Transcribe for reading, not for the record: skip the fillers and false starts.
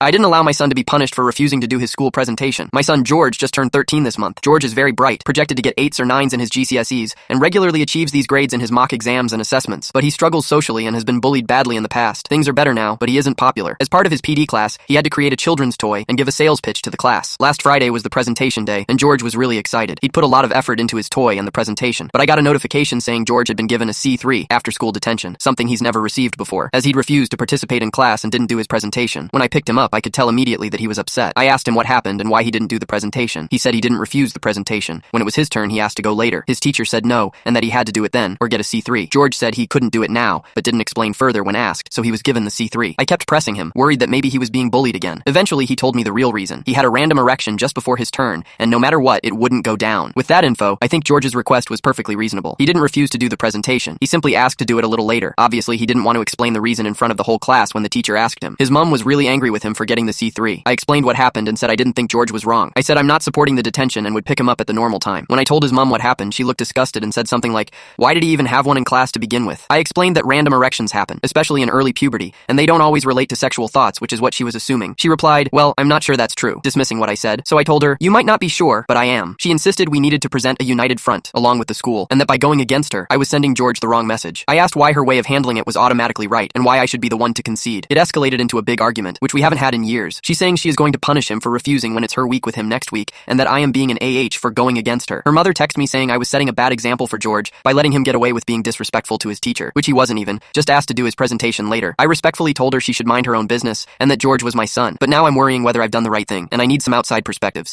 I didn't allow my son to be punished for refusing to do his school presentation. My son George just turned 13 this month. George is very bright, projected to get 8s or 9s in his GCSEs, and regularly achieves these grades in his mock exams and assessments. But he struggles socially and has been bullied badly in the past. Things are better now, but he isn't popular. As part of his PD class, he had to create a children's toy and give a sales pitch to the class. Last Friday was the presentation day, and George was really excited. He'd put a lot of effort into his toy and the presentation, but I got a notification saying George had been given a C3 after school detention, something he's never received before, as he'd refused to participate in class and didn't do his presentation. When I picked him up, I could tell immediately that he was upset. I asked him what happened and why he didn't do the presentation. He said he didn't refuse the presentation. When it was his turn, he asked to go later. His teacher said no, and that he had to do it then, or get a C3. George said he couldn't do it now, but didn't explain further when asked, so he was given the C3. I kept pressing him, worried that maybe he was being bullied again. Eventually, he told me the real reason. He had a random erection just before his turn, and no matter what, it wouldn't go down. With that info, I think George's request was perfectly reasonable. He didn't refuse to do the presentation. He simply asked to do it a little later. Obviously, he didn't want to explain the reason in front of the whole class when the teacher asked him. His mom was really angry with him for getting the C3. I explained what happened and said I didn't think George was wrong. I said I'm not supporting the detention and would pick him up at the normal time. When I told his mom what happened, she looked disgusted and said something like, "Why did he even have one in class to begin with?" I explained that random erections happen, especially in early puberty, and they don't always relate to sexual thoughts, which is what she was assuming. She replied, "Well, I'm not sure that's true," dismissing what I said. So I told her, "You might not be sure, but I am." She insisted we needed to present a united front, along with the school, and that by going against her, I was sending George the wrong message. I asked why her way of handling it was automatically right, and why I should be the one to concede. It escalated into a big argument, which we haven't had in years. She's saying she is going to punish him for refusing when it's her week with him next week, and that I am being an AH for going against her. Her mother texted me saying I was setting a bad example for George by letting him get away with being disrespectful to his teacher, which he wasn't even, just asked to do his presentation later. I respectfully told her she should mind her own business, and that George was my son, but now I'm worrying whether I've done the right thing, and I need some outside perspectives.